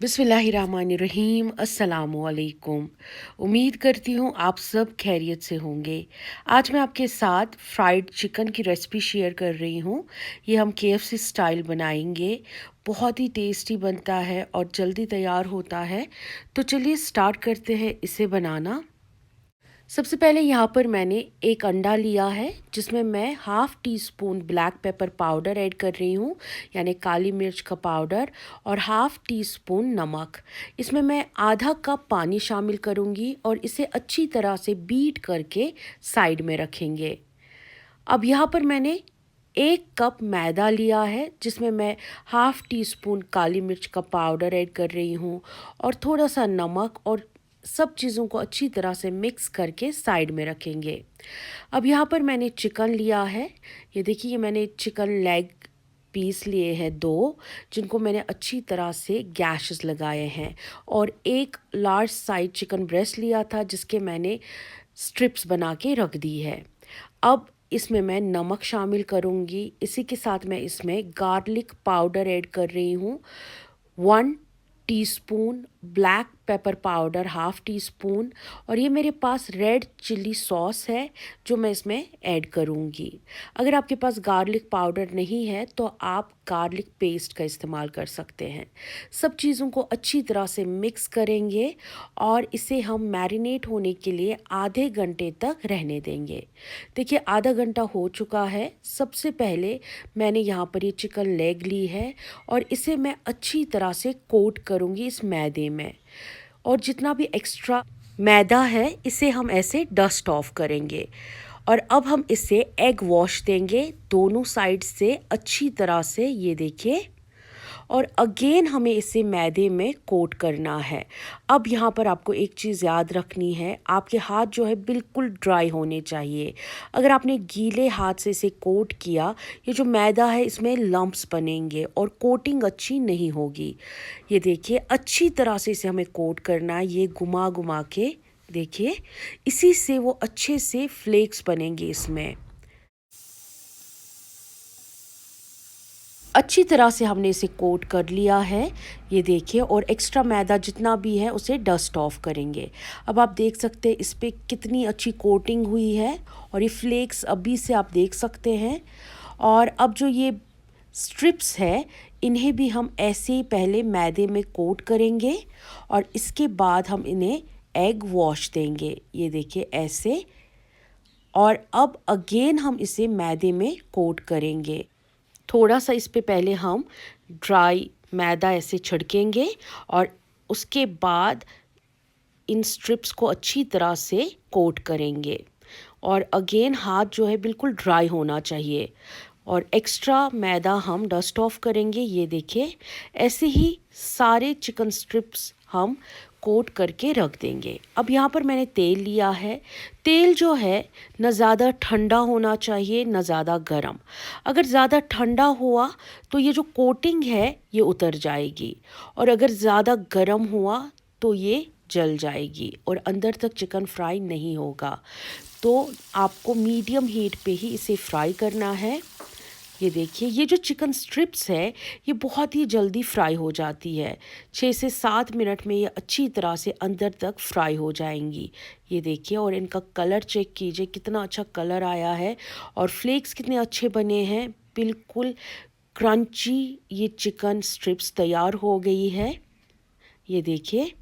बिस्मिल्लाहिर्रहमानिर्रहीम अस्सलामुअलैकुम। उम्मीद करती हूँ आप सब खैरियत से होंगे। आज मैं आपके साथ फ्राइड चिकन की रेसिपी शेयर कर रही हूँ। ये हम KFC स्टाइल बनाएंगे। बहुत ही टेस्टी बनता है और जल्दी तैयार होता है। तो चलिए स्टार्ट करते हैं इसे बनाना। सबसे पहले यहाँ पर मैंने एक अंडा लिया है जिसमें मैं half tea spoon black pepper powder add कर रही हूँ, यानी काली मिर्च का पाउडर, और हाफ़ टी स्पून नमक। इसमें मैं आधा कप पानी शामिल करूँगी और इसे अच्छी तरह से बीट करके साइड में रखेंगे। अब यहाँ पर मैंने 1 कप मैदा लिया है जिसमें मैं हाफ़ टी स्पून काली मिर्च का पाउडर ऐड कर रही हूँ और थोड़ा सा नमक, और सब चीज़ों को अच्छी तरह से मिक्स करके साइड में रखेंगे। अब यहाँ पर मैंने चिकन लिया है। ये देखिए, ये मैंने चिकन लेग पीस लिए हैं 2, जिनको मैंने अच्छी तरह से गैशेस लगाए हैं, और एक लार्ज साइज चिकन ब्रेस्ट लिया था जिसके मैंने स्ट्रिप्स बना के रख दी है। अब इसमें मैं नमक शामिल करूँगी। इसी के साथ मैं इसमें गार्लिक पाउडर ऐड कर रही हूँ, 1 teaspoon black pepper powder, half tea spoon, और ये मेरे पास रेड चिली सॉस है जो मैं इसमें ऐड करूँगी। अगर आपके पास गार्लिक पाउडर नहीं है तो आप गार्लिक पेस्ट का इस्तेमाल कर सकते हैं। सब चीज़ों को अच्छी तरह से मिक्स करेंगे और इसे हम मैरिनेट होने के लिए आधे घंटे तक रहने देंगे। देखिए, आधा घंटा हो चुका है। सबसे पहले मैंने यहाँ पर ये चिकन लेग ली है और इसे मैं अच्छी तरह से कोट करूँगी इस मैदे में, और जितना भी एक्स्ट्रा मैदा है इसे हम ऐसे डस्ट ऑफ करेंगे। और अब हम इसे एग वॉश देंगे दोनों साइड से अच्छी तरह से, ये देखिए, और अगेन हमें इसे मैदे में कोट करना है। अब यहाँ पर आपको एक चीज़ याद रखनी है, आपके हाथ जो है बिल्कुल ड्राई होने चाहिए। अगर आपने गीले हाथ से इसे कोट किया, ये जो मैदा है इसमें लम्प्स बनेंगे और कोटिंग अच्छी नहीं होगी। ये देखिए, अच्छी तरह से इसे हमें कोट करना है, ये घुमा घुमा के। देखिए, इसी से वो अच्छे से फ्लेक्स बनेंगे इसमें। अच्छी तरह से हमने इसे कोट कर लिया है, ये देखिए, और एक्स्ट्रा मैदा जितना भी है उसे डस्ट ऑफ करेंगे। अब आप देख सकते हैं इस पे कितनी अच्छी कोटिंग हुई है, और ये फ्लेक्स अभी से आप देख सकते हैं। और अब जो ये स्ट्रिप्स है इन्हें भी हम ऐसे ही पहले मैदे में कोट करेंगे और इसके बाद हम इन्हें एग वॉश देंगे, ये देखिए ऐसे। और अब अगेन हम इसे मैदे में कोट करेंगे। थोड़ा सा इस पे पहले हम ड्राई मैदा ऐसे छिड़केंगे और उसके बाद इन स्ट्रिप्स को अच्छी तरह से कोट करेंगे। और अगेन हाथ जो है बिल्कुल ड्राई होना चाहिए, और एक्स्ट्रा मैदा हम डस्ट ऑफ करेंगे। ये देखिए, ऐसे ही सारे चिकन स्ट्रिप्स हम कोट करके रख देंगे। अब यहाँ पर मैंने तेल लिया है। तेल जो है न ज़्यादा ठंडा होना चाहिए न ज़्यादा गर्म। अगर ज़्यादा ठंडा हुआ तो ये जो कोटिंग है ये उतर जाएगी, और अगर ज़्यादा गर्म हुआ तो ये जल जाएगी और अंदर तक चिकन फ्राई नहीं होगा। तो आपको मीडियम हीट पे ही इसे फ्राई करना है। ये देखिए, ये जो चिकन स्ट्रिप्स है ये बहुत ही जल्दी फ्राई हो जाती है। 6 से 7 मिनट में ये अच्छी तरह से अंदर तक फ्राई हो जाएंगी। ये देखिए, और इनका कलर चेक कीजिए, कितना अच्छा कलर आया है और फ्लेक्स कितने अच्छे बने हैं। बिल्कुल क्रंची ये चिकन स्ट्रिप्स तैयार हो गई है। ये देखिए,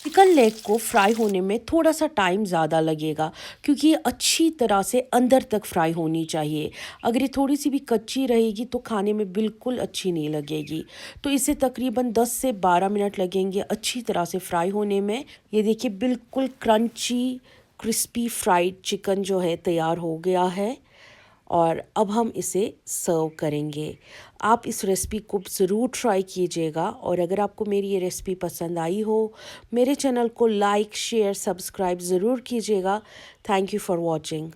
चिकन लेग को फ्राई होने में थोड़ा सा टाइम ज़्यादा लगेगा क्योंकि ये अच्छी तरह से अंदर तक फ्राई होनी चाहिए। अगर ये थोड़ी सी भी कच्ची रहेगी तो खाने में बिल्कुल अच्छी नहीं लगेगी। तो इसे तकरीबन 10 से 12 मिनट लगेंगे अच्छी तरह से फ्राई होने में। ये देखिए, बिल्कुल क्रंची क्रिस्पी फ्राइड चिकन जो है तैयार हो गया है, और अब हम इसे सर्व करेंगे। आप इस रेसिपी को ज़रूर ट्राई कीजिएगा, और अगर आपको मेरी ये रेसिपी पसंद आई हो, मेरे चैनल को लाइक शेयर सब्सक्राइब ज़रूर कीजिएगा। Thank you for watching.